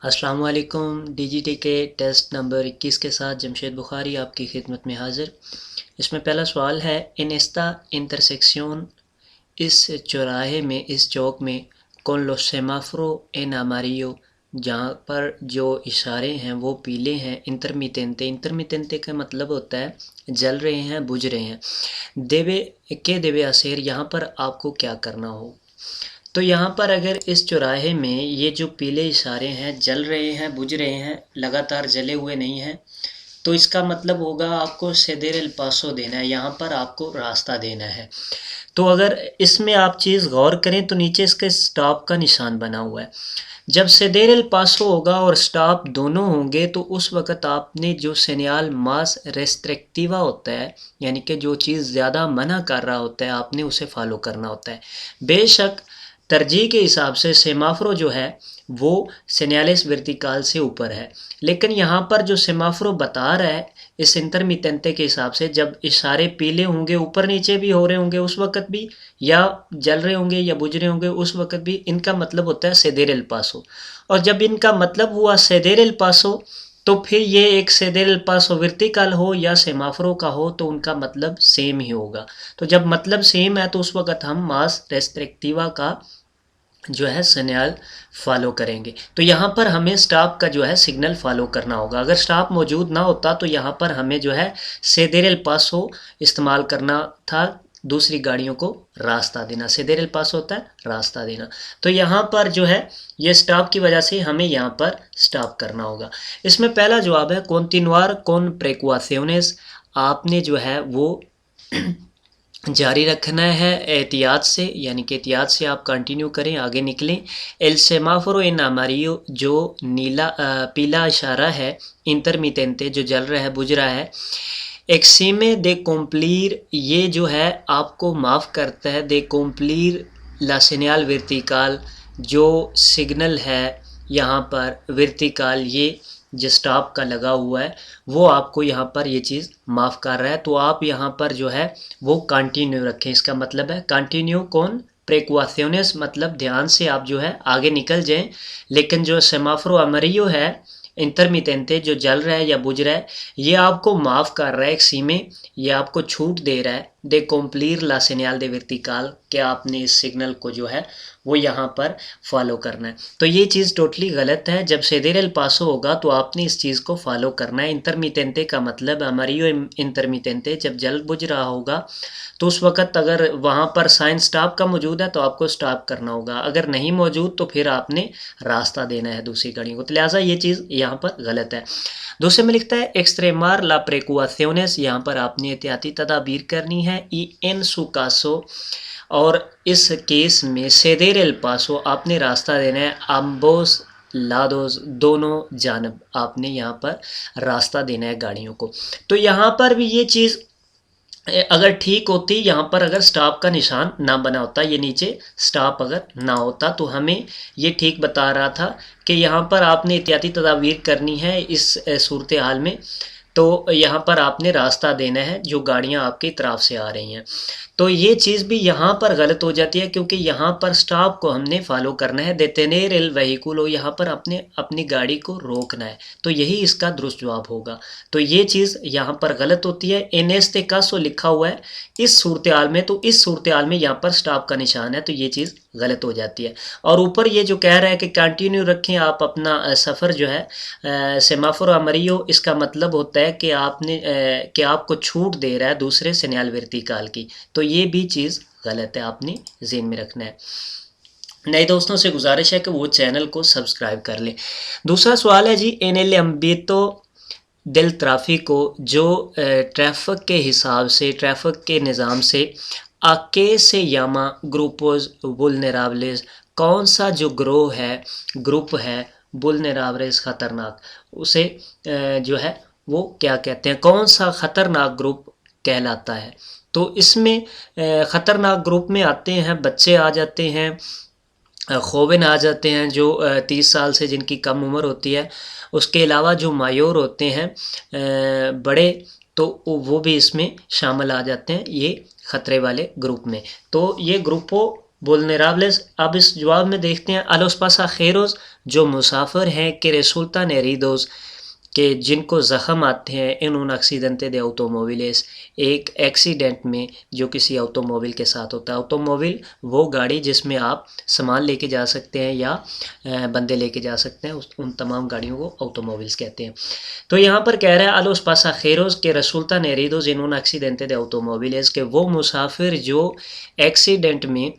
अस्सलाम वालेकुम। डीजीटी के टेस्ट नंबर 21 के साथ जमशेद बुखारी आपकी खिदमत में हाज़िर। इसमें पहला सवाल है, इन एस्ता इंटरसेक्शन, इस चौराहे में, इस चौक में, कौन लो सेमाफ्रो एन अमारियो, जहाँ पर जो इशारे हैं वो पीले हैं, इंटरमिटेंटे, इंटरमिटेंटे का मतलब होता है जल रहे हैं, बुझ रहे हैं। देवे के देवे असेर, यहाँ पर आपको क्या करना हो। तो यहाँ पर अगर इस चौराहे में ये जो पीले इशारे हैं, जल रहे हैं, बुझ रहे हैं, लगातार जले हुए नहीं हैं, तो इसका मतलब होगा आपको सेदेर एल पासो देना है, यहाँ पर आपको रास्ता देना है। तो अगर इसमें आप चीज़ गौर करें तो नीचे इसके स्टॉप का निशान बना हुआ है। जब सेदेर एल पासो होगा और स्टॉप दोनों होंगे तो उस वक़्त आपने जो सेनियाल मास रेस्ट्रिक्टिवा होता है, यानी कि जो चीज़ ज़्यादा मना कर रहा होता है, आपने उसे फॉलो करना होता है। बेशक तरजीह के हिसाब से सेमाफ्रो जो है वो सेनियालिस वर्टिकल से ऊपर है, लेकिन यहाँ पर जो सेमाफ्रो बता रहा है इस इंटरमिटेंटे के हिसाब से, जब इशारे पीले होंगे, ऊपर नीचे भी हो रहे होंगे उस वक़्त भी, या जल रहे होंगे या बुझ रहे होंगे उस वक़्त भी, इनका मतलब होता है सेदेर एल पासो। और जब इनका मतलब हुआ सेदेर एल पासो, तो फिर ये एक सेदेर एल पासो वर्टिकल हो या सेमाफ्रो का हो तो उनका मतलब सेम ही होगा। तो जब मतलब सेम है तो उस वक़्त हम मास रेस्ट्रिक्टिवा का जो है सिग्नल फॉलो करेंगे। तो यहाँ पर हमें स्टॉप का जो है सिग्नल फॉलो करना होगा। अगर स्टॉप मौजूद ना होता तो यहाँ पर हमें जो है सेदेर एल पासो इस्तेमाल करना था, दूसरी गाड़ियों को रास्ता देना। सेदेर एल पासो होता है रास्ता देना। तो यहाँ पर जो है ये स्टॉप की वजह से हमें यहाँ पर स्टॉप करना होगा। इसमें पहला जवाब है कॉन्टिन्यूआर कॉन प्रेक्वासेयोनेस, आपने जो है वो जारी रखना है एहतियात से, यानी कि एहतियात से आप कंटिन्यू करें, आगे निकलें। एल सेमाफोरो इन अमारियो, जो नीला पीला इशारा है, इंटरमिटेंटे जो जल रहा है, बुझ रहा है। एक्सीमे दे कॉम्प्लीर, ये जो है आपको माफ़ करता है, दे कॉम्प्लीर ला सेनियाल वर्टिकल, जो सिग्नल है यहाँ पर वर्टिकल, ये जो स्टॉप का लगा हुआ है वो आपको यहाँ पर ये चीज़ माफ़ कर रहा है। तो आप यहाँ पर जो है वो कंटिन्यू रखें। इसका मतलब है कंटिन्यू कौन प्रेक्वासेयोनेस, मतलब ध्यान से आप जो है आगे निकल जाएं। लेकिन जो सेमाफ्रो अमरियो है, इंटरमिटेंटे जो जल रहा है या बुझ रहा है, ये आपको माफ़ कर रहा है एक सीमे, ये आपको छूट दे रहा है दे कॉम्प्लीर ला सेनियाल दे वर्टिकल, कि आपने इस सिग्नल को जो है वो यहाँ पर फॉलो करना है। तो ये चीज़ टोटली गलत है। जब सेदेर एल पासो होगा तो आपने इस चीज़ को फॉलो करना है। इंटरमिटेंटे का मतलब अमरियो इंटरमिटेंटे, जब जल बुझ रहा होगा तो उस वक़्त अगर वहाँ पर साइन स्टॉप का मौजूद है तो आपको स्टॉप करना होगा, अगर नहीं मौजूद तो फिर आपने रास्ता देना है दूसरी गाड़ियों को। तो लिहाजा ये चीज़ यहाँ पर गलत है। दूसरे में लिखता है एक्सट्रेमार ला प्रेकुआसेयोनेस, यहाँ पर आपने एहतियाती तदाबीर करनी है। ई एन सुकासो, और इस केस में सेदेर एल पासो आपने रास्ता देना है अम्बोस लादोस, दोनों जानब आपने यहाँ पर रास्ता देना है गाड़ियों को। तो यहाँ पर भी ये चीज़ अगर ठीक होती, यहाँ पर अगर स्टॉप का निशान ना बना होता, ये नीचे स्टॉप अगर ना होता, तो हमें ये ठीक बता रहा था कि यहाँ पर आपने एहतियाती तदाबीर करनी है इस सूरत हाल में। तो यहाँ पर आपने रास्ता देना है जो गाड़ियाँ आपकी तरफ से आ रही हैं। तो ये चीज़ भी यहाँ पर गलत हो जाती है, क्योंकि यहाँ पर स्टॉप को हमने फॉलो करना है। देतेनेर एल वहीकुलो, यहाँ पर आपने अपनी गाड़ी को रोकना है। तो यही इसका दुरुस्त जवाब होगा। तो ये चीज़ यहाँ पर गलत होती है। एनेस्ते कासो लिखा हुआ है इस सूरत हाल में, तो इस सूरत हाल में यहाँ पर स्टॉप का निशान है, तो ये चीज़ गलत हो जाती है। और ऊपर ये जो कह रहा है कि कंटिन्यू रखें आप अपना सफ़र जो है सेमाफोर अमरियो, इसका मतलब होता है कि आपने कि आपको छूट दे रहा है दूसरे सिग्नल वर्टिकल की। तो ये भी चीज़ गलत है, आपने ज़हन में रखना है। नए दोस्तों से गुजारिश है कि वो चैनल को सब्सक्राइब कर लें। दूसरा सवाल है जी, एन एल एम्बितो दिल ट्रैफिक को, जो ट्रैफिक के हिसाब से, ट्रैफिक के निज़ाम से आके से यामा ग्रुपोज वुल्नरेबल्स, कौन सा जो ग्रोह है, ग्रुप है वुल्नरेबल्स ख़तरनाक, उसे जो है वो क्या कहते हैं, कौन सा ख़तरनाक ग्रुप कहलाता है। तो इसमें ख़तरनाक ग्रुप में आते हैं बच्चे आ जाते हैं, ख़ोविन आ जाते हैं जो 30 साल से जिनकी कम उम्र होती है। उसके अलावा जो मायूर होते हैं बड़े, तो वो भी इसमें शामिल आ जाते हैं ये ख़तरे वाले ग्रुप में। तो ये ग्रुपों वुल्नरेबल्स। अब इस जवाब में देखते हैं, a los pasajeros जो मुसाफिर हैं, que resultan heridos कि जिनको ज़ख़म आते हैं, इन उन एक्सीडेंट दे ऑटोमोविल्स एक एक्सीडेंट में जो किसी ऑटोमोबिल के साथ होता है। ऑटोमोबिल वो गाड़ी जिसमें आप सामान लेके जा सकते हैं या बंदे लेके जा सकते हैं, उन तमाम गाड़ियों को ऑटोमोबिल्स कहते हैं। तो यहाँ पर कह रहा है अलोस पासाखेरोस के रसूलता नेरिदोस इन उन एक्सीडेंट दे ऑटोमोबिल्स के वो मुसाफिर जो एक्सीडेंट में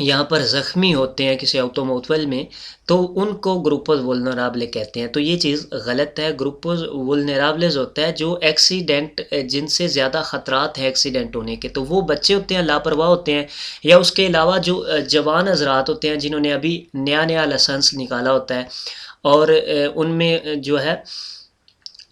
यहाँ पर ज़ख्मी होते हैं किसी ऑटोमोबाइल में, तो उनको ग्रुपोस वुल्नरेबल कहते हैं। तो ये चीज़ गलत है। ग्रुपोस वुल्नरेबल्स होता है जो एक्सीडेंट जिनसे ज़्यादा ख़तरात है एक्सीडेंट होने के, तो वो बच्चे होते हैं, लापरवाह होते हैं, या उसके अलावा जो जवान हज़रात होते हैं जिन्होंने अभी नया नया लाइसेंस निकाला होता है और उनमें जो है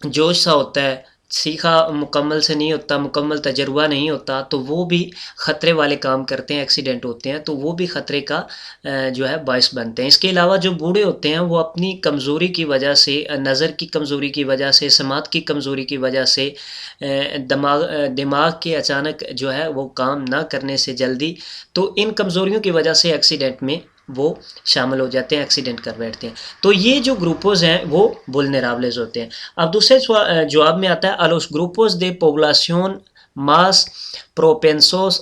जोश सा होता है, सीखा मुकम्मल से नहीं होता, मुकम्मल तजर्बा नहीं होता, तो वो भी ख़तरे वाले काम करते हैं, एक्सीडेंट होते हैं, तो वो भी ख़तरे का जो है बायस बनते हैं। इसके अलावा जो बूढ़े होते हैं वो अपनी कमज़ोरी की वजह से, नज़र की कमज़ोरी की वजह से, समात की कमज़ोरी की वजह से, दिमाग के अचानक जो है वो काम ना करने से जल्दी, तो इन कमज़ोरियों की वजह से एक्सीडेंट में वो शामिल हो जाते हैं, एक्सीडेंट कर बैठते हैं। तो ये जो ग्रुपोस हैं वो वुल्नरेबल्स होते हैं। अब दूसरे जवाब में आता है a los grupos de población más propensos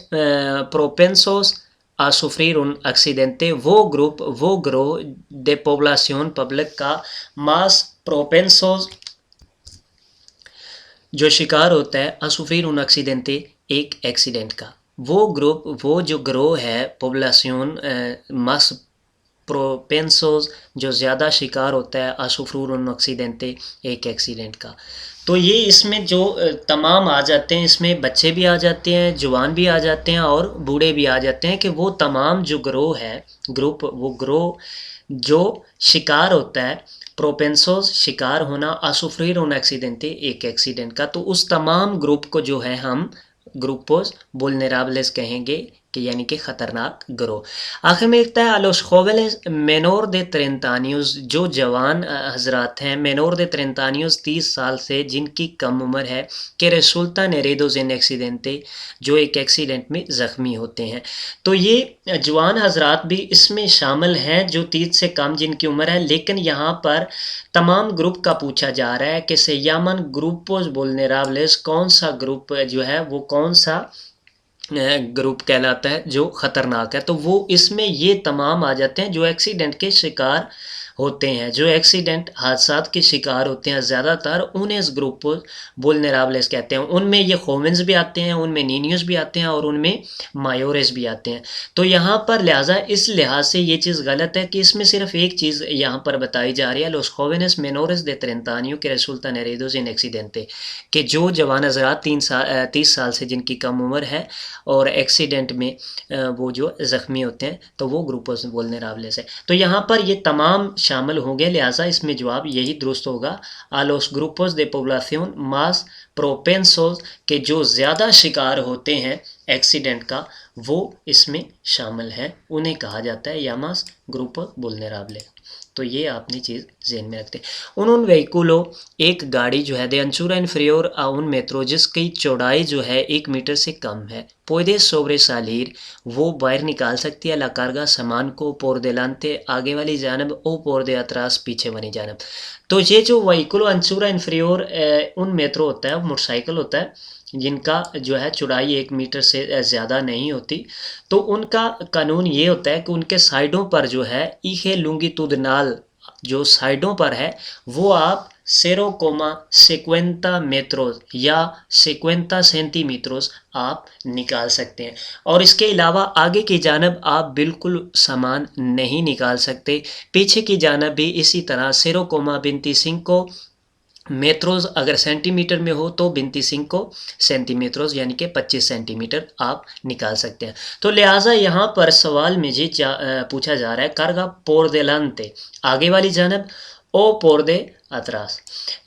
a sufrir un accidente, वो ग्रुप, वो ग्रोह de población पब्लिक का más propensos जो शिकार होता है a sufrir un accidente एक एक्सीडेंट का, वो ग्रुप, वो जो ग्रोह है पोबलासियोन मस प्रोपेंसोस जो ज़्यादा शिकार होता है असुफ्रूर एक्सीडेंटे एक एक्सीडेंट का। तो ये इसमें जो तमाम आ जाते हैं, इसमें बच्चे भी आ जाते हैं, जवान भी आ जाते हैं और बूढ़े भी आ जाते हैं, कि वो तमाम जो ग्रोह है, ग्रुप, वो ग्रोह जो शिकार होता है, प्रोपेंसोस शिकार होना, असुफ्रीर होना एक्सीडेंटे एक एक्सीडेंट का, तो उस तमाम ग्रुप को जो है हम ग्रुपोस वुल्नरेबल्स कहेंगे, कि यानी कि ख़तरनाक ग्रोह। आखिर में लिखता है अलोस jóvenes menor de 30 años जो जवान हजरात हैं, menor de 30 años 30 साल से जिनकी कम उम्र है, que resultan heridos en accidente जो एक एक्सीडेंट में ज़ख्मी होते हैं। तो ये जवान हजरात भी इसमें शामिल हैं जो 30 से कम जिनकी उम्र है, लेकिन यहाँ पर तमाम ग्रुप का पूछा जा रहा है कि se llaman grupos vulnerables, कौन सा ग्रुप जो है वो कौन सा ग्रुप कहलाता है जो ख़तरनाक है। तो वो इसमें ये तमाम आ जाते हैं जो एक्सीडेंट के शिकार होते हैं, जो एक्सीडेंट हादसात के शिकार होते हैं ज़्यादातर, उन्हें इस ग्रुप को वुल्नरेबल्स कहते हैं। उनमें ये होमेंस भी आते हैं, उनमें नीनियोस भी आते हैं और उनमें मायोरेस भी आते हैं। तो यहाँ पर लिहाजा इस लिहाज से ये चीज़ गलत है कि इसमें सिर्फ एक चीज़ यहाँ पर बताई जा रही है, los jóvenes menores de 30 años que resultan heridos en accidente, कि जो जवान हज़रात 30 साल से जिनकी कम उम्र है और एक्सीडेंट में वो जो ज़ख्मी होते हैं, तो वो ग्रुपोस वुल्नरेबल्स है। तो यहाँ पर ये तमाम शामिल होंगे, लिहाजा इसमें जवाब यही दुरुस्त होगा, a los grupos de población más propensos के जो ज़्यादा शिकार होते हैं एक्सीडेंट का, वो इसमें शामिल हैं, उन्हें कहा जाता है llamas grupos vulnerables। तो ये आपने चीज़ ज़हन में रखते हैं। उन व्हीकुलो एक गाड़ी जो है दे अंचूरा इन्फीरियर आ उन मेट्रो जिसकी चौड़ाई जो है 1 मीटर से कम है, पुede sobresalir वो बाहर निकाल सकती है, la carga सामान को, por delante आगे वाली जानब, o por de atrás पीछे वाली जानब। तो ये जो व्हीकुलो अंचूरा इन्फीरियर उन मेट्रो होता है, मोटरसाइकिल होता है जिनका जो है चौड़ाई 1 मीटर से ज़्यादा नहीं होती, तो उनका कानून ये होता है कि उनके साइडों पर जो है इहे लॉन्गिट्यूडिनल जो साइडों पर है, वो आप 0,50 मेट्रोस या 50 सेंटीमीटर्स आप निकाल सकते हैं, और इसके अलावा आगे की जानब आप बिल्कुल सामान नहीं निकाल सकते। पीछे की जानब भी इसी तरह 0,25 मेट्रोस अगर सेंटीमीटर में हो तो 25 सेंटीमीटर्स यानी कि 25 सेंटीमीटर आप निकाल सकते हैं। तो लिहाजा यहाँ पर सवाल में जी पूछा जा रहा है, कार्गा पोर delante आगे वाली जानब, ओ पोर दे अतरास,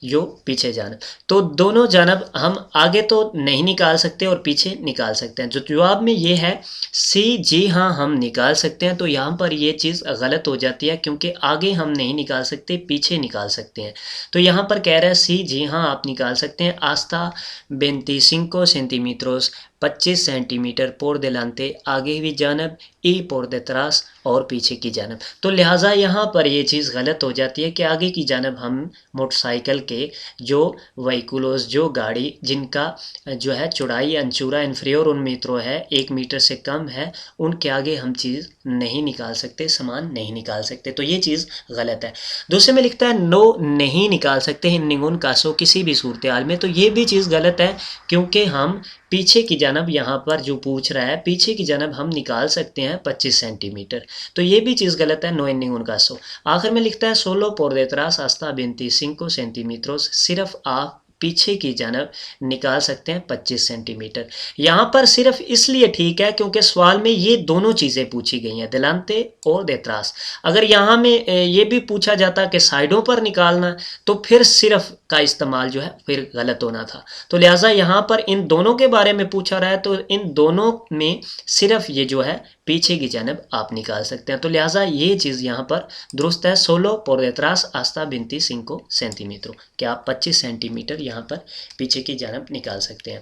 जो पीछे जानब। तो दोनों जानब हम आगे तो नहीं निकाल सकते और पीछे निकाल सकते हैं। जो जवाब में ये है सी, जी हाँ हम निकाल सकते हैं। तो यहाँ पर ये चीज़ गलत हो जाती है, क्योंकि आगे हम नहीं निकाल सकते, पीछे निकाल सकते हैं। तो यहाँ पर कह रहा है सी, जी हाँ आप निकाल सकते हैं। आस्था 25 सेंटीमीटरोस 25 सेंटीमीटर por delante, आगे की जानब, ई por detrás और पीछे की जानब। तो लिहाजा यहाँ पर ये चीज़ गलत हो जाती है कि आगे की जानब हम मोटरसाइकिल के जो व्हीकुलोस, जो गाड़ी जिनका जो है चौड़ाई अंचूरा इन्फीरियर उन मीटरों है, 1 मीटर से कम है, उनके आगे हम चीज़ नहीं निकाल सकते, सामान नहीं निकाल सकते। तो ये चीज़ गलत है। दूसरे में लिखता है नो, नहीं निकाल सकते हैं निगुन कासो, किसी भी सूरत हाल में। तो ये भी चीज़ गलत है, क्योंकि हम पीछे की जानब, यहाँ पर जो पूछ रहा है पीछे की जानब हम निकाल सकते हैं 25 सेंटीमीटर। तो ये भी चीज़ गलत है, नो इन निगुन कासो। आखिर में लिखता है सोलो por detrás hasta 25 सेंटीमीटरोस, सिर्फ आप पीछे की जानब निकाल सकते हैं 25 सेंटीमीटर। यहाँ पर सिर्फ इसलिए ठीक है क्योंकि सवाल में ये दोनों चीज़ें पूछी गई हैं, दिलांते और देत्रास। अगर यहाँ में ये भी पूछा जाता कि साइडों पर निकालना, तो फिर सिर्फ का इस्तेमाल जो है फिर गलत होना था। तो लिहाजा यहाँ पर इन दोनों के बारे में पूछा रहा है, तो इन दोनों में सिर्फ ये जो है पीछे की जानब आप निकाल सकते हैं। तो लिहाजा ये चीज़ यहाँ पर दुरुस्त है, solo por detrás hasta 25 centimetre, कि आप 25 सेंटीमीटर यहाँ पर पीछे की जानब निकाल सकते हैं।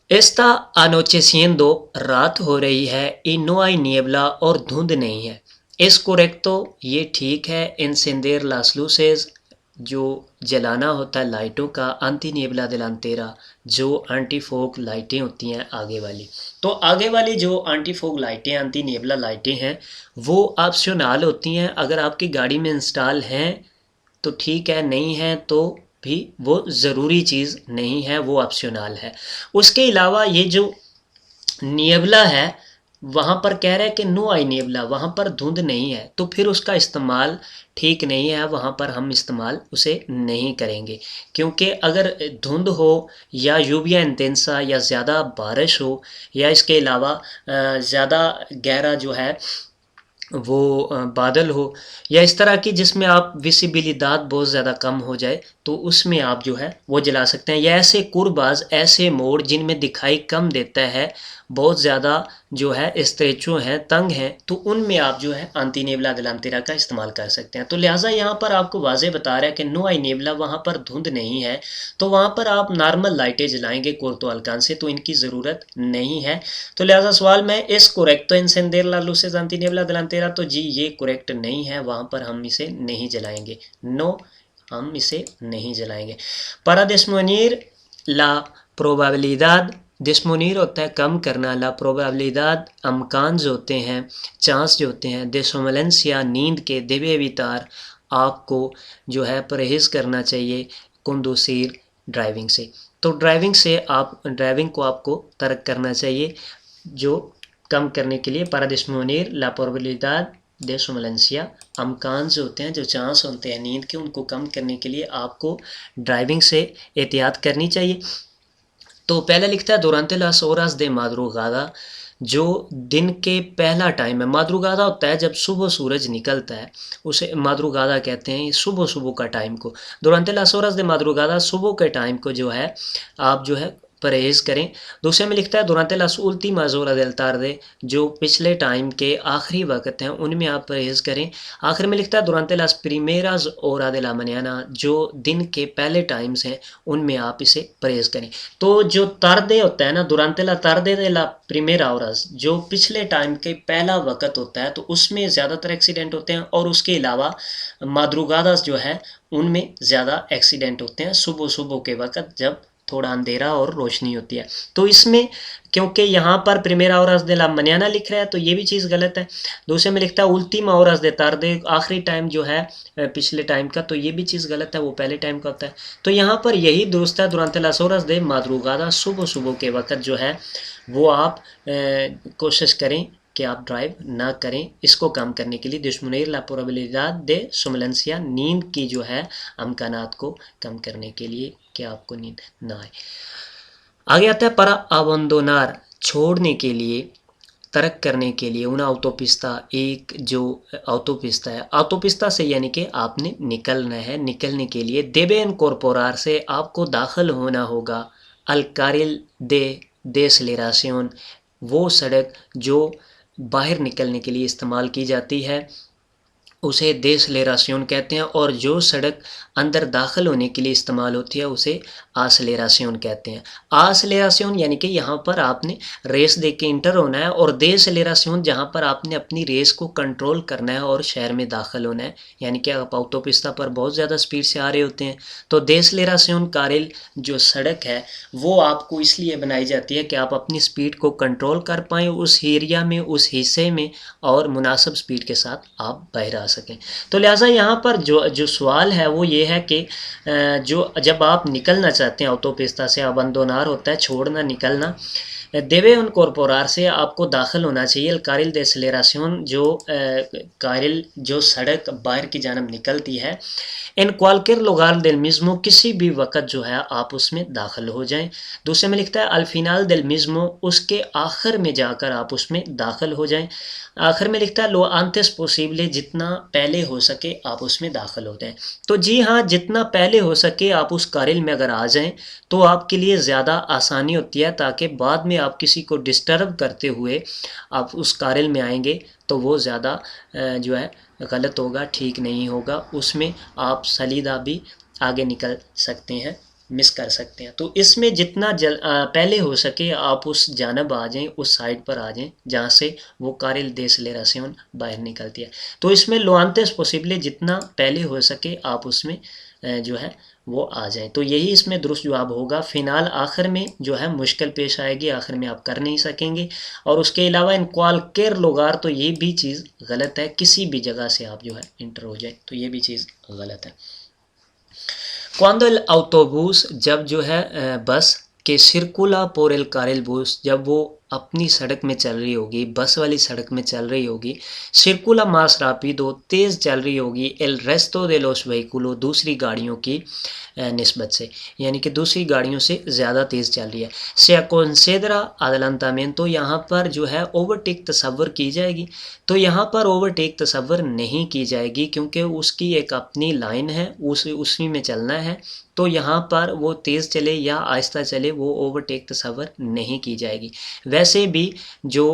Está anocheciendo, रात हो रही है, y no hay niebla और धुंध नहीं है। Es correcto, ये ठीक है। Encender las luces, जो जलाना होता है लाइटों का। एंटी निebla delantera, जो एंटी फोग लाइटें होती हैं आगे वाली। तो आगे वाली जो एंटी फोग लाइटें, एंटी निebla लाइटें हैं, वो ऑप्शनल होती हैं। अगर आपकी गाड़ी में इंस्टॉल हैं तो ठीक है, नहीं है तो भी वो ज़रूरी चीज़ नहीं है, वो ऑप्शनल है। उसके अलावा ये जो निebla है, वहाँ पर कह रहा है कि नो आई निebla, वहाँ पर धुंध नहीं है, तो फिर उसका इस्तेमाल ठीक नहीं है, वहाँ पर हम इस्तेमाल उसे नहीं करेंगे। क्योंकि अगर धुंध हो या lluvia intensa, या ज़्यादा बारिश हो, या इसके अलावा ज़्यादा गहरा जो है वो बादल हो, या इस तरह की जिसमें आप विसिबिलिदाद बहुत ज़्यादा कम हो जाए, तो उसमें आप जो है वो जला सकते हैं। या ऐसे कुरबाज, ऐसे मोड़ जिनमें दिखाई कम देता है, बहुत ज़्यादा जो है स्ट्रेचो हैं, तंग हैं, तो उनमें आप जो है एंटी निebla delantera का इस्तेमाल कर सकते हैं। तो लिहाजा यहाँ पर आपको वाज़े बता रहा है कि नो आई निebla, वहाँ पर धुंध नहीं है, तो वहाँ पर आप नॉर्मल लाइटें जलाएंगे कोर्तो अल्कान से, तो इनकी ज़रूरत नहीं है। तो लिहाजा सवाल में इस कोरेक्टो encender las luces एंटी निebla delantera, तो जी ये करेक्ट नहीं है, वहाँ पर हम इसे नहीं जलाएंगे, नो हम इसे नहीं जलाएंगे। para disminuir la probabilidad, डिस्मोनीर होता है कम करना, ला प्रोबेबिलिदाद अमकान जो होते हैं, चांस जो होते हैं, दे सोमलेंस या नींद के, देवे वितार आपको जो है परहेज़ करना चाहिए कंदूसीर ड्राइविंग से। तो ड्राइविंग को आपको तर्क करना चाहिए, जो कम करने के लिए para disminuir la probabilidad de somnolencia, अमकान जो होते हैं, जो चांस होते हैं नींद के, उनको कम करने के लिए आपको ड्राइविंग से एहतियात करनी चाहिए। तो पहले लिखता है durante las horas de madrugada, जो दिन के पहला टाइम है। माद्रुगादा होता है जब सुबह सूरज निकलता है, उसे माद्रुगादा कहते हैं, सुबह का टाइम को। durante las horas de madrugada, सुबह के टाइम को जो है आप जो है परहेज़ करें। दूसरे में लिखता है durante las últimas horas del tarde, जो पिछले टाइम के आखिरी वक्त हैं उनमें आप परहेज़ करें। आखिर में लिखता है durante las primeras horas de la mañana, जो दिन के पहले टाइम्स हैं उनमें आप इसे परहेज़ करें। तो जो tarde होता है ना, durante la tarde de la primera horas, जो पिछले टाइम के पहला वक्त होता है, तो उसमें ज़्यादातर एक्सीडेंट होते हैं, और उसके अलावा madrugadas जो है उनमें ज़्यादा एक्सीडेंट होते हैं सुबह के वक्त, जब थोड़ा अंधेरा और रोशनी होती है। तो इसमें क्योंकि यहाँ पर प्रीमेरा horas de la mañana लिख रहा है, तो ये भी चीज़ गलत है। दूसरे में लिखता है última horas de tarde, आखिरी टाइम जो है पिछले टाइम का, तो ये भी चीज़ गलत है, वो पहले टाइम का होता है। तो यहाँ पर यही दुरुस्त है, durante las horas de madrugada, सुबह के वक्त जो है वो आप कोशिश करें कि आप ड्राइव ना करें। इसको कम करने के लिए disminuir la probabilidad de somnolencia, नींद की जो है अमकानात को कम करने के लिए कि आपको नींद ना आए। आगे आता है para abandonar, छोड़ने के लिए, तर्क करने के लिए una autopista एक जो autopista है, autopista से यानी कि आपने निकलना है, निकलने के लिए debe incorporar से आपको दाखिल होना होगा al carril de deceleración वो सड़क जो बाहर निकलने के लिए इस्तेमाल की जाती है उसे देसलेरासियोन कहते हैं, और जो सड़क अंदर दाखिल होने के लिए इस्तेमाल होती है उसे आसलेरासियोन कहते हैं। आसलेरासियोन यानी कि यहाँ पर आपने रेस दे के इंटर होना है, और देसलेरासियोन जहाँ पर आपने अपनी रेस को कंट्रोल करना है और शहर में दाखिल होना है, यानी कि आप ऑटोपिस्ता पर बहुत ज़्यादा स्पीड से आ रहे होते हैं तो देसलेरासियोन कारिल जो सड़क है वो आपको इसलिए बनाई जाती है कि आप अपनी स्पीड को कंट्रोल कर पाएँ उस एरिया में, उस हिस्से में, और मुनासिब स्पीड के साथ आप बाहर आ सकें। तो लिहाजा यहाँ पर जो सवाल है वो ये है कि जो जब आप निकलना चाहते हैं ऑटोपिस्ता से, अबंदोनार होता है छोड़ना, निकलना, देवे उन कॉरपोरार से आपको दाखिल होना चाहिए कारिल दे एक्सेलरेशन जो कारिल जो सड़क बाहर की जानब निकलती है। इन क्वालकेर लोगार दिल मिज़्मो किसी भी वक्त जो है आप उसमें दाखिल हो जाएं। दूसरे में लिखता है अल्फिनाल दिल मिज़्मो उसके आखिर में जाकर आप उसमें दाखिल हो जाएं। आखिर में लिखता है लो आंतेस पोसिबले जितना पहले हो सके आप उसमें दाखिल हो जाएं। तो जी हाँ, जितना पहले हो सके आप उस कारिल में अगर आ जाएं तो आपके लिए ज़्यादा आसानी होती है, ताकि बाद में आप किसी को डिस्टर्ब करते हुए आप उस कारिल में आएंगे तो वो ज़्यादा जो है गलत होगा, ठीक नहीं होगा, उसमें आप सलीदा भी आगे निकल सकते हैं, मिस कर सकते हैं। तो इसमें जितना पहले हो सके आप उस जानब आ जाएं, उस साइड पर आ जाएं जहाँ से वो कारिल देसलेरासियोन बाहर निकलती है। तो इसमें लोआंतेस पॉसिबले जितना पहले हो सके आप उसमें जो है वो आ जाए, तो यही इसमें दुरुस्त जवाब होगा। फिनाल आखिर में जो है मुश्किल पेश आएगी, आखिर में आप कर नहीं सकेंगे। और उसके अलावा इन क्वालकेर लोगार तो ये भी चीज़ गलत है, किसी भी जगह से आप जो है इंटर हो जाए तो ये भी चीज़ गलत है। Cuando el autobús जब जो है बस के सिरकुला por el carril bus जब वो अपनी सड़क में चल रही होगी, बस वाली सड़क में चल रही होगी, सिरकुला मास रापिडो तेज़ चल रही होगी, एल रेस्टो दे लोस व्हीकुलो दूसरी गाड़ियों की निस्बत से, यानी कि दूसरी गाड़ियों से ज़्यादा तेज़ चल रही है। से कंसिडरा अदलंतामेंटो यहाँ पर जो है ओवरटेक तस्वर की जाएगी, तो यहाँ पर ओवरटेक तस्वर नहीं की जाएगी क्योंकि उसकी एक अपनी लाइन है, उसी में चलना है। तो यहाँ पर वो तेज़ चले या आहिस्ता चले वो ओवरटेक तस्वर नहीं की जाएगी। वैसे भी जो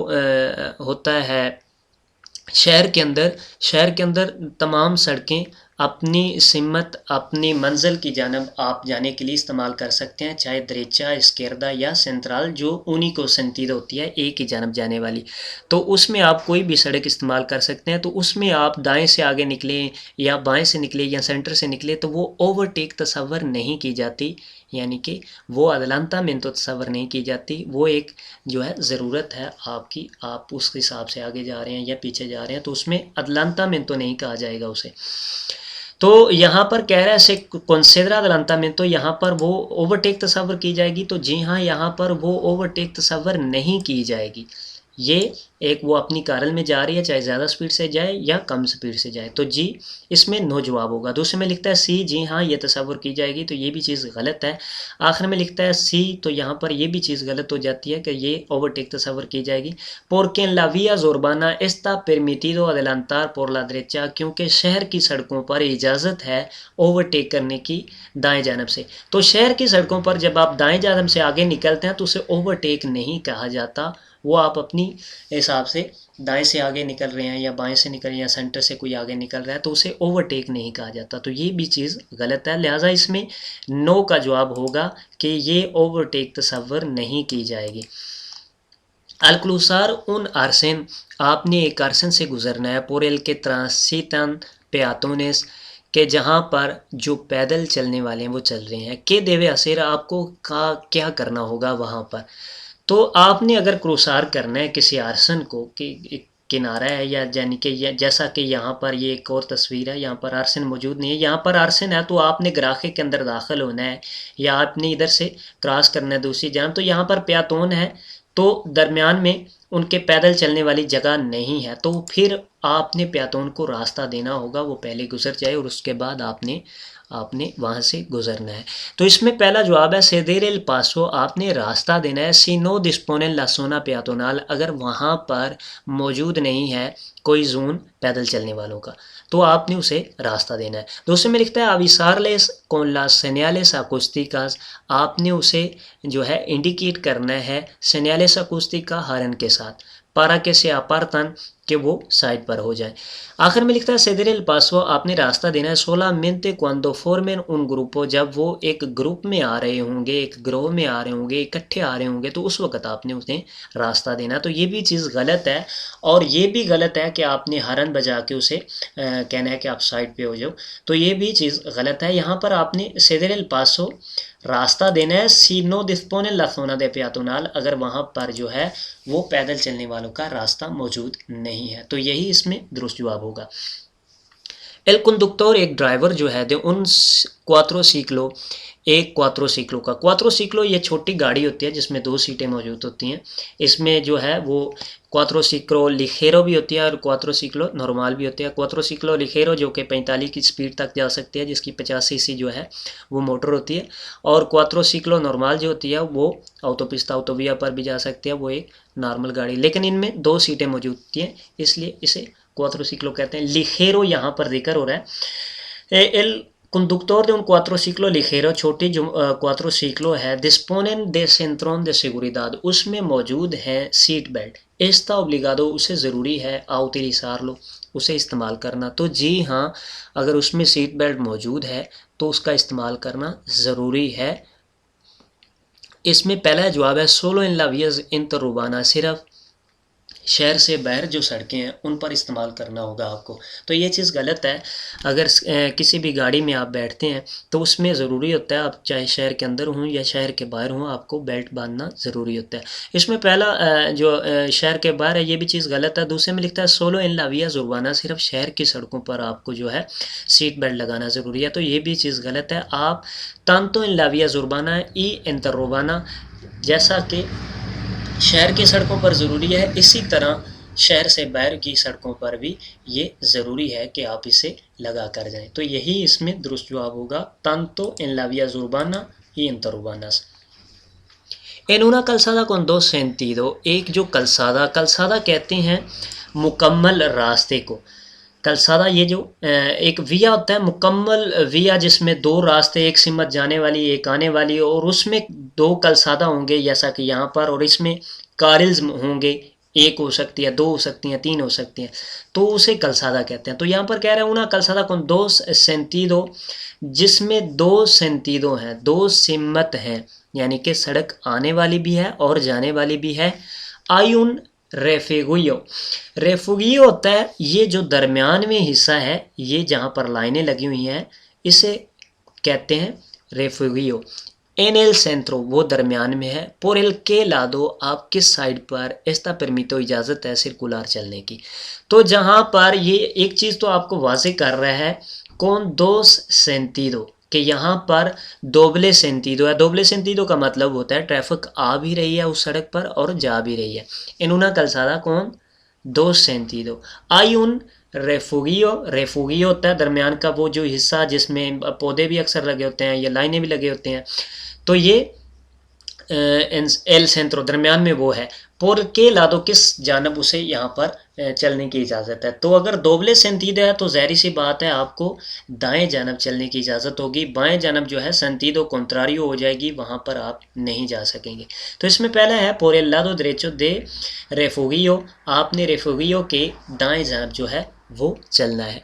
होता है शहर के अंदर तमाम सड़कें अपनी सिमत अपनी मंजिल की जानब आप जाने के लिए इस्तेमाल कर सकते हैं, चाहे दरेचा, इस्केरदा या सेंट्रल जो उन्हीं को संतीद होती है एक ही जानब जाने वाली, तो उसमें आप कोई भी सड़क इस्तेमाल कर सकते हैं। तो उसमें आप दाएं से आगे निकलें या बाएं से निकले या सेंटर से निकले तो वो ओवरटेक तस्वर नहीं की जाती, यानी कि वो अदलांता में तो तस्वर नहीं की जाती, वो एक जो है ज़रूरत है आपकी, आप उस हिसाब से आगे जा रहे हैं या पीछे जा रहे हैं तो उसमें अदलांता में तो नहीं कहा जाएगा उसे। तो यहाँ पर कह रहा है से कंसिडरा अदलांता में, तो यहाँ पर वो ओवरटेक तस्वर की जाएगी, तो जी हाँ यहाँ पर वो ओवरटेक तस्वर नहीं की जाएगी। ये एक वो अपनी कारल में जा रही है, चाहे ज़्यादा स्पीड से जाए या कम स्पीड से जाए, तो जी इसमें नो जवाब होगा। दूसरे में लिखता है सी, जी हाँ ये तस्वर की जाएगी, तो ये भी चीज़ गलत है। आखिर में लिखता है सी, तो यहाँ पर ये भी चीज़ गलत हो जाती है कि ये ओवरटेक तस्वर की जाएगी। porque en la vía urbana está permitido adelantar por la derecha, क्योंकि शहर की सड़कों पर इजाज़त है ओवरटेक करने की दाएं जानब से। तो शहर की सड़कों पर जब आप दाएं जानब से आगे निकलते हैं तो उसे ओवरटेक नहीं कहा जाता, वो आप अपनी हिसाब से दाएं से आगे निकल रहे हैं या बाएं से निकल रहे हैं या सेंटर से कोई आगे निकल रहा है तो उसे ओवरटेक नहीं कहा जाता, तो ये भी चीज़ गलत है। लिहाजा इसमें नो का जवाब होगा कि ये ओवरटेक तस्वर नहीं की जाएगी। अल्क्लूसार उन आर्सेन आपने एक आर्सन से गुजरना है, पोरेल के ट्रांसिटन पेआतोनेस के जहाँ पर जो पैदल चलने वाले हैं वो चल रहे हैं, के देवे असेर आपको का क्या करना होगा वहाँ पर। तो आपने अगर क्रूसार करना है किसी आर्सन को कि किनारा है या यानी कि जैसा कि यहाँ पर ये एक और तस्वीर है, यहाँ पर आर्सन मौजूद नहीं है, यहाँ पर आर्सन है तो आपने ग्राखे के अंदर दाखिल होना है या आपने इधर से क्रॉस करना है दूसरी जानब। तो यहाँ पर प्यातोन है तो दरमियान में उनके पैदल चलने वाली जगह नहीं है, तो फिर आपने प्यातोन को रास्ता देना होगा, वो पहले गुजर जाए और उसके बाद आपने वहाँ से गुजरना है। तो इसमें पहला जवाब है सेदेरे एल पासो, आपने रास्ता देना है। सी नो डिस्पोने ला सोना प्यातोनाल, अगर वहाँ पर मौजूद नहीं है कोई जोन पैदल चलने वालों का तो आपने उसे रास्ता देना है। दूसरे में लिखता है अविसारलेस con las señales acústicas, आपने उसे जो है इंडिकेट करना है señales acústicas हॉर्न के साथ, para que se apartan, कि वो साइड पर हो जाए। आखिर में लिखता है सेदर एल पासो, आपने रास्ता देना है। solamente cuando formen un grupo, जब वो एक ग्रुप में आ रहे होंगे, एक ग्रोह में आ रहे होंगे, इकट्ठे आ रहे होंगे, तो उस वक्त आपने उन्हें रास्ता देना। तो ये भी चीज़ गलत है और ये भी गलत है कि आपने हॉर्न बजा के उसे कहना है कि आप साइड पे हो जाओ, तो ये भी चीज़ गलत है। यहाँ पर आपने सेदर एल पासो रास्ता देना है। सी नो डिस्पोने ला जोना दे पेयातोनल, अगर वहाँ पर जो है वो पैदल चलने वालों का रास्ता मौजूद नहीं है, तो यही इसमें दुरुस्त जवाब होगा। एल कंडक्टर, एक ड्राइवर जो है दे उन क्वात्रो सीक्लो, एक क्वात्रो सीक्लो का। क्वात्रो सीक्लो ये छोटी गाड़ी होती है जिसमें 2 सीटें मौजूद होती हैं। इसमें जो है वो क्वात्रो सीक्लो लिखेरो भी होती है और क्वात्रो सीक्लो नॉर्मल भी होती है। क्वात्रो सीक्लो लिखेरो जो कि 45 की स्पीड तक जा सकती है, जिसकी 50 सीसी जो है वो मोटर होती है, और क्वात्रो सीक्लो नॉर्मल जो होती है वो ऑटोपिस्ता ऑटोविया पर भी जा सकती है, वो एक नॉर्मल गाड़ी, लेकिन इनमें 2 सीटें मौजूद होती हैं, इसलिए इसे क्वात्रो सीक्लो कहते हैं। लिखेरो यहाँ पर जिक्र हो रहा है। L conductor de un cuatrociclo ligero, छोटी जो क्वाट्रोसिक्लो है, disponen de cinturón de seguridad, उसमें मौजूद है सीट बेल्ट। está obligado, उसे ज़रूरी है a utilizarlo, उसे इस्तेमाल करना। तो जी हाँ, अगर उसमें सीट बेल्ट मौजूद है तो उसका इस्तेमाल करना ज़रूरी है। इसमें पहला जवाब है सोलो इन ला vías interurbanas, सिर्फ शहर से बाहर जो सड़कें हैं उन पर इस्तेमाल करना होगा आपको। तो ये चीज़ गलत है। अगर किसी भी गाड़ी में आप बैठते हैं तो उसमें ज़रूरी होता है, आप चाहे शहर के अंदर हों या शहर के बाहर हों, आपको बेल्ट बांधना ज़रूरी होता है। इसमें पहला जो शहर के बाहर है ये भी चीज़ गलत है। दूसरे में लिखता है सोलो इन ला vías urbanas, सिर्फ शहर की सड़कों पर आपको जो है सीट बेल्ट लगाना ज़रूरी है, तो ये भी चीज़ गलत है। आप tanto en la vías urbanas y interurbanas, जैसा कि शहर की सड़कों पर ज़रूरी है, इसी तरह शहर से बाहर की सड़कों पर भी ये ज़रूरी है कि आप इसे लगा कर जाएं। तो यही इसमें दुरुस्त जवाब होगा, tanto en la vías urbanas y interurbanas। En una calzada con dos sentidos, एक जो कलसादा कहते हैं मुकम्मल रास्ते को। कलसादा ये जो एक विया होता है, मुकम्मल विया, जिसमें 2 रास्ते, एक सिमत जाने वाली एक आने वाली, और उसमें 2 कलसादा होंगे जैसा कि यहाँ पर, और इसमें कारिल्स होंगे, एक हो सकती है, 2 हो सकती हैं, 3 हो सकती हैं, तो उसे कलसादा कहते हैं। तो यहाँ पर कह रहे हैं una calzada con dos sentidos, जिसमें 2 सेंतीदो हैं, 2 सिमत हैं, यानी कि सड़क आने वाली भी है और जाने वाली भी है। आयुन रेफुगियो होता है ये जो दरमियान में हिस्सा है, ये जहाँ पर लाइनें लगी हुई हैं इसे कहते हैं रेफुगियो। एन एल सेंट्रो वो दरमियान में है। por el que lado, आप किस साइड पर, एस्ता परमितो इजाज़त है सर्कुलर चलने की। तो जहाँ पर ये एक चीज़ तो आपको वाज़े कर रहा है कौन dos sentido, कि यहाँ पर दोबले सेंतीदो है। दोबले सेंतीदो का मतलब होता है ट्रैफिक आ भी रही है उस सड़क पर और जा भी रही है। इन una calzada con dos sentidos hay un रेफुगियो होता है दरमियान का वो जो हिस्सा जिसमें पौधे भी अक्सर लगे होते हैं या लाइनें भी लगे होते हैं, तो ये एल सेंट्रो दरमियान में वो है। पोर के लादो किस जानब उसे यहाँ पर चलने की इजाज़त है। तो अगर दोबले सेंतीदो है तो ज़ाहिर सी बात है आपको दाएं जानब चलने की इजाज़त होगी, बाएं जानब जो है सेंतीदो कॉन्ट्रारियो हो जाएगी, वहाँ पर आप नहीं जा सकेंगे। तो इसमें पहला है पोर एल लादो derecho de रेफुगियो, आपने रेफुगियो के दाएं जानब जो है वो चलना है।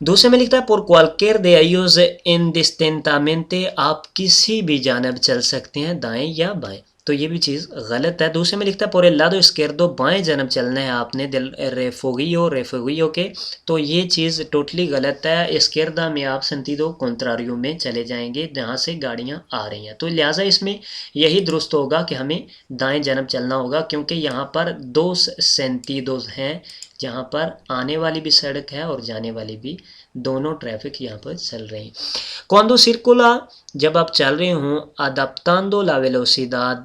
दूसरे में लिखता है por cualquier de ellos indistintamente, आप किसी भी जानब चल सकते हैं, दाएं या बाएं, तो ये भी चीज़ गलत है। दूसरे में लिखता है por el lado izquierdo, बाएं जानब चलना है आपने रेफुगियो के, तो ये चीज़ टोटली गलत है। izquierda में आप sentido contrario में चले जाएंगे जहाँ से गाड़ियाँ आ रही हैं, तो लिहाजा इसमें यही दुरुस्त होगा कि हमें दाएं जानब चलना होगा, क्योंकि यहाँ पर 2 sentidos हैं, जहाँ पर आने वाली भी सड़क है और जाने वाली भी दोनों ट्रैफिक यहाँ पर चल रही हैं। Cuando circula, जब आप चल रहे हों, adaptando la velocidad,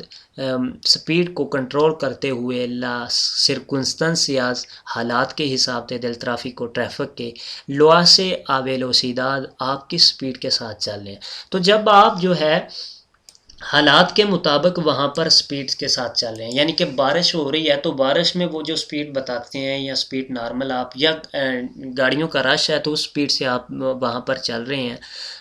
स्पीड को कंट्रोल करते हुए, ला circunstancias, हालात के हिसाब से, del tráfico, ट्रैफिक के, lo hace a velocidad, आप किस स्पीड के साथ चल रहे हैं। तो जब आप जो है हालात के मुताबिक वहाँ पर स्पीड के साथ चल रहे हैं, यानी कि बारिश हो रही है तो बारिश में वो जो स्पीड बताते हैं या स्पीड नॉर्मल आप, या गाड़ियों का रश है तो उस स्पीड से आप वहाँ पर चल रहे हैं,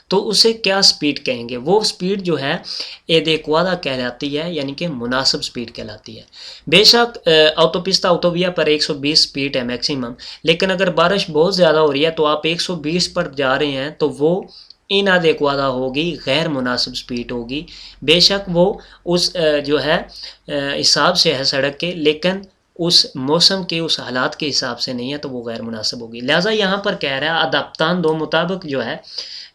तो उसे क्या स्पीड कहेंगे। वो स्पीड जो है एडेक्वादा कहलाती है, यानी कि मुनासिब स्पीड कहलाती है। बेशक ऑटोपिस्ता ऑटोविया पर 120 स्पीड है मैक्सिमम, लेकिन अगर बारिश बहुत ज़्यादा हो रही है तो आप 120 पर जा रहे हैं तो वो इनादेक्वादा होगी, गैर मुनासिब स्पीड होगी। बेशक वो उस जो है हिसाब से है सड़क के, लेकिन उस मौसम के, उस हालात के हिसाब से नहीं है, तो वो गैर मुनासिब होगी। लिहाजा यहाँ पर कह रहा है अदाप्तान दो मुताबिक जो है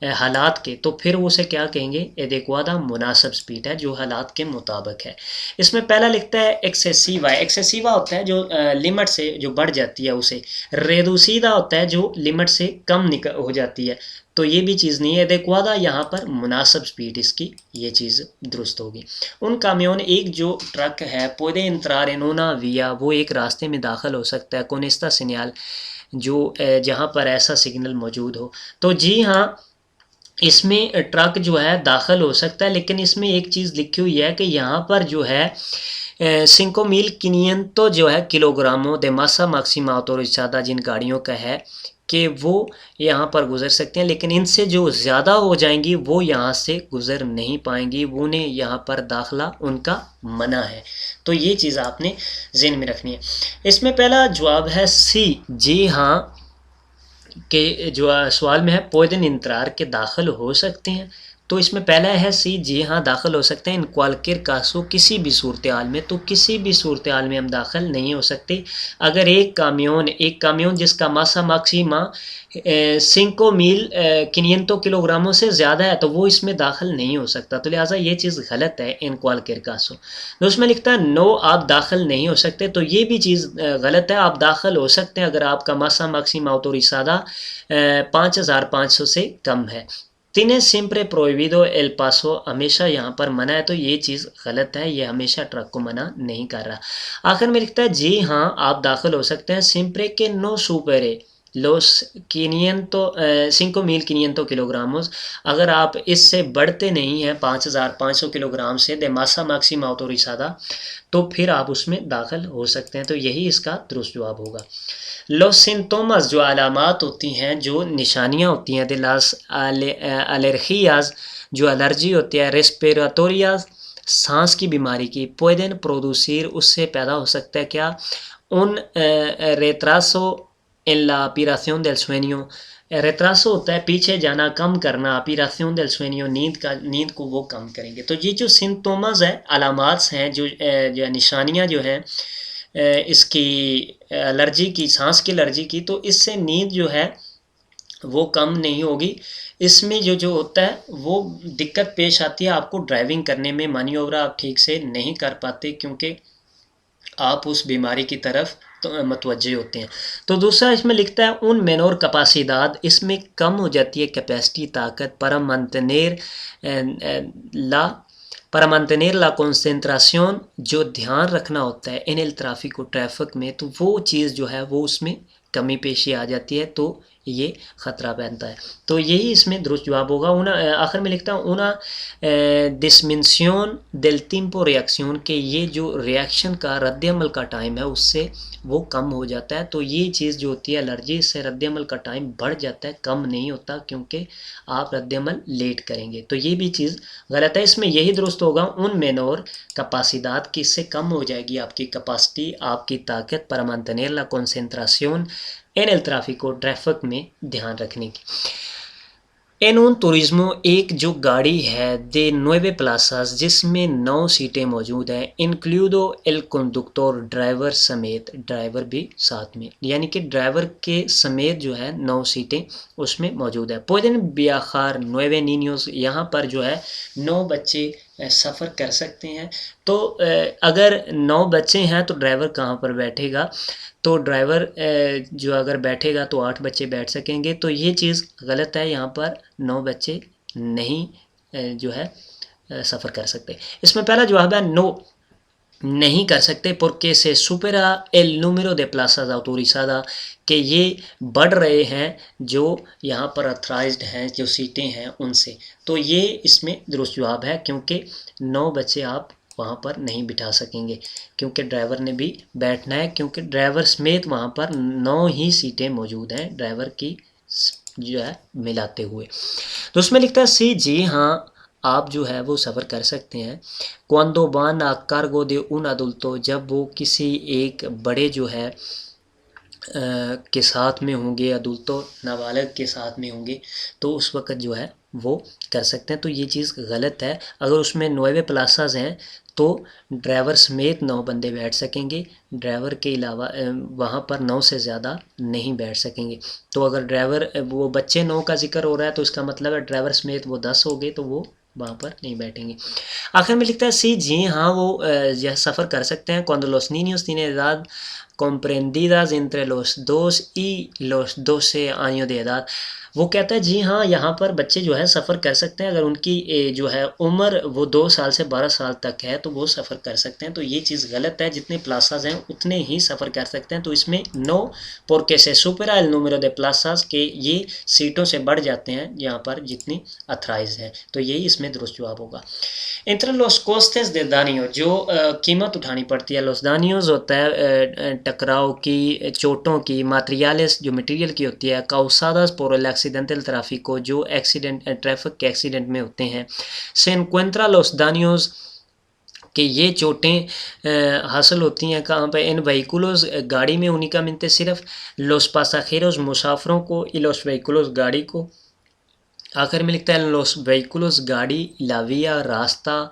हालात के, तो फिर उसे क्या कहेंगे, एडेक्वादा, मुनासिब स्पीड है जो हालात के मुताबिक है। इसमें पहला लिखता है एक्सेसिवा। एक्सेसिवा होता है जो लिमिट से जो बढ़ जाती है उसे, रेडूसीदा होता है जो लिमिट से कम हो जाती है। तो ये भी चीज़ नहीं है। एडेक्वादा यहाँ पर मुनासिब स्पीड इसकी, ये चीज़ दुरुस्त होगी। उन कामियोन, एक जो ट्रक है, पुede entrar en una vía, वो एक रास्ते में दाखिल हो सकता है, con esta señal, जो जहाँ पर ऐसा सिग्नल मौजूद हो। तो जी हाँ, इसमें ट्रक जो है दाखिल हो सकता है, लेकिन इसमें एक चीज़ लिखी हुई है कि यहाँ पर जो है 5.500 जो है किलोग्रामों de masa máxima autorizada जिन गाड़ियों का है कि वो यहाँ पर गुज़र सकते हैं, लेकिन इनसे जो ज़्यादा हो जाएंगी वो यहाँ से गुज़र नहीं पाएंगी, उन्हें यहाँ पर दाखिला उनका मना है। तो ये चीज़ आपने ज़हन में रखनी है। इसमें पहला जवाब है सी, जी हाँ के जो सवाल में है पुeden entrar के दाखिल हो सकते हैं। तो इसमें पहला है सी, जी हाँ दाखिल हो सकते हैं। इन cualquier caso, किसी भी सूरत हाल में, तो किसी भी सूरत हाल में हम दाखिल नहीं हो सकते। अगर एक कामियोन जिसका मासा मैक्सिमा 5.500 किलोग्रामों से ज़्यादा है तो वो इसमें दाखिल नहीं हो सकता। तो लिहाजा ये चीज़ गलत है, इन cualquier caso। तो उसमें लिखता है नो, आप दाखिल नहीं हो सकते, तो ये भी चीज़ गलत है। आप दाखिल हो सकते हैं अगर आपका मासा मैक्सिमा autorizada 5500 से कम है। तिने सिम्प्रे प्रोहिबिdo एल पासो, हमेशा यहाँ पर मना है, तो ये चीज़ गलत है, ये हमेशा ट्रक को मना नहीं कर रहा। आखिर में लिखता है जी हाँ आप दाखिल हो सकते हैं, सिम्प्रे के नो सुपेरे los 5.500 किलोग्रामोस, अगर आप इससे बढ़ते नहीं हैं 5500 किलोग्राम से de masa máxima autorizada, तो फिर आप उसमें दाखिल हो सकते हैं। तो यही इसका दुरुस्त जवाब होगा। los सिम्टोमस, जो अलामात होती हैं, जो निशानियां होती हैं, de las alergias, जो एलर्जी होती है, respiratorias, सांस की बीमारी की, pueden producir, उससे पैदा हो सकता है क्या, un retraso en la apiración del sueño, रेत्रासो होता है पीछे जाना, कम करना, अपीराción del sueño, नींद को वो कम करेंगे। तो ये जो सिम्टोम्स है, अलामात हैं, जो निशानियां जो हैं इसकी एलर्जी की, सांस की एलर्जी की, तो इससे नींद जो है वो कम नहीं होगी। इसमें जो होता है वो दिक्कत पेश आती है आपको ड्राइविंग करने में, मैन्योवर आप ठीक से नहीं कर पाते क्योंकि आप उस बीमारी की तरफ तो मतवज्जे होते हैं। तो दूसरा इसमें लिखता है उन मेनोर कैपेसिदाद, इसमें कम हो जाती है कैपेसिटी, ताकत, para mantener la concentración, जो ध्यान रखना होता है इन el tráfico, ट्रैफिक में, तो वो चीज़ जो है वो उसमें कमी पेशी आ जाती है, तो ये ख़तरा पहनता है। तो यही इसमें दुरुस्त जवाब होगा। आखिर में लिखता हूँ una disminución del tiempo reacción, के ये जो रिएक्शन का रद्द-ए-अमल का टाइम है उससे वो कम हो जाता है। तो ये चीज़ जो होती है एलर्जी से, रद्द-ए-अमल का टाइम बढ़ जाता है, कम नहीं होता, क्योंकि आप रद्द-ए-अमल लेट करेंगे। तो ये भी चीज़ गलत है। इसमें यही दुरुस्त होगा उन मेनोर कैपेसिदाद की, इससे कम हो जाएगी आपकी कैपेसिटी, आपकी ताकत, para mantener la concentración en el tráfico, traffic में ध्यान रखने की। एन उन तुरिज्मो, एक जो गाड़ी है दे 9 प्लासास, जिसमें 9 सीटें मौजूद हैं, इंक्लूडो एल कंडक्टर, ड्राइवर समेत, ड्राइवर भी साथ में, यानी कि ड्राइवर के समेत जो है 9 सीटें उसमें मौजूद है। पुeden viajar 9 niños, यहाँ पर जो है 9 बच्चे सफ़र कर सकते हैं। तो अगर 9 बच्चे हैं तो ड्राइवर कहाँ पर बैठेगा? तो ड्राइवर जो अगर बैठेगा तो 8 बच्चे बैठ सकेंगे, तो ये चीज़ गलत है। यहाँ पर 9 बच्चे नहीं जो है सफ़र कर सकते। इसमें पहला जवाब है नो, नहीं कर सकते, porque se supera el número de plazas autorizadas, कि ये बढ़ रहे हैं जो यहाँ पर अथराइज्ड हैं, जो सीटें हैं उनसे। तो ये इसमें दुरुस्त जवाब है, क्योंकि 9 बच्चे आप वहाँ पर नहीं बिठा सकेंगे, क्योंकि ड्राइवर ने भी बैठना है, क्योंकि ड्राइवर समेत वहाँ पर 9 ही सीटें मौजूद हैं ड्राइवर की जो है मिलाते हुए। तो उसमें लिखता है सी, जी हाँ आप जो है वो सफ़र कर सकते हैं। cuando van a cargo de un adulto, जब वो किसी एक बड़े जो है के साथ में होंगे, अदुल्तो नाबालग के साथ में होंगे, तो उस वक़्त जो है वो कर सकते हैं। तो ये चीज़ गलत है। अगर उसमें 9 प्लासाज हैं तो ड्राइवर समेत 9 बंदे बैठ सकेंगे, ड्राइवर के अलावा वहाँ पर 9 से ज़्यादा नहीं बैठ सकेंगे। तो अगर ड्राइवर वो बच्चे 9 का जिक्र हो रहा है तो इसका मतलब है ड्राइवर समेत वो 10 हो गए, तो वो वहाँ पर नहीं बैठेंगे। आखिर में लिखता है सी, जी हाँ वो यह सफ़र कर सकते हैं। cuando los niños tienen edad comprendidas entre los 2 y los 12 años de edad, वो कहता है जी हाँ यहाँ पर बच्चे जो है सफ़र कर सकते हैं, अगर उनकी जो है उम्र वो 2 साल से 12 साल तक है तो वो सफ़र कर सकते हैं। तो ये चीज़ गलत है, जितने प्लासाज हैं उतने ही सफ़र कर सकते हैं। तो इसमें no, porque se supera el número de plazas, के ये सीटों से बढ़ जाते हैं यहाँ पर जितनी अथराइज है। तो यही इसमें दुरुस्त जवाब होगा। entre los costes de daño, जो कीमत उठानी पड़ती है, los daños होता है टकराव की, चोटों की, materiales जो मटेरियल की होती है, causadas por el accidente del tráfico, जो एक्सीडेंट ट्रैफिक के एक्सीडेंट में होते हैं, se encuentra los daños, कि ये चोटें हासिल होती हैं कहाँ पे, इन व्हीकुलोस गाड़ी में, únicamente सिर्फ los pasajeros मुसाफरों को, y los vehículos गाड़ी को। आखिर में लिखता है los vehículos गाड़ी, la vía रास्ता,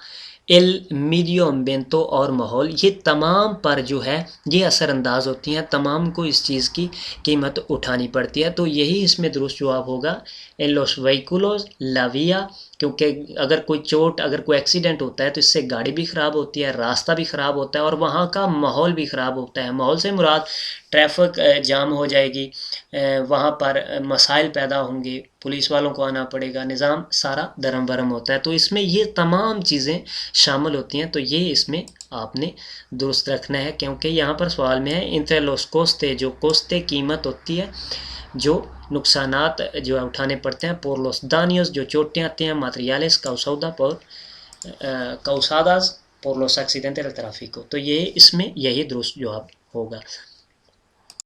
एल मीडियो अम्बिएंतो और माहौल, ये तमाम पर जो है ये असरअंदाज होती हैं, तमाम को इस चीज़ की कीमत उठानी पड़ती है। तो यही इसमें दुरुस्त जवाब होगा, एन लोस व्हीकुलोस ला विया, क्योंकि अगर कोई चोट, अगर कोई एक्सीडेंट होता है तो इससे गाड़ी भी ख़राब होती है, रास्ता भी ख़राब होता है और वहाँ का माहौल भी ख़राब होता है। माहौल से मुराद ट्रैफिक जाम हो जाएगी, वहाँ पर मसाइल पैदा होंगे, पुलिस वालों को आना पड़ेगा, निज़ाम सारा दरम बरम होता है। तो इसमें ये तमाम चीज़ें शामिल होती हैं। तो ये इसमें आपने दुरुस्त रखना है, क्योंकि यहाँ पर सवाल में है इंट्रे लोस कोस्ते, जो कोस्ते कीमत होती है, जो नुकसानात जो है उठाने पड़ते हैं, por los daños जो चोटें आती हैं, materiales causadas por los accidentes del tráfico। तो ये इसमें यही दुरुस्त जवाब होगा।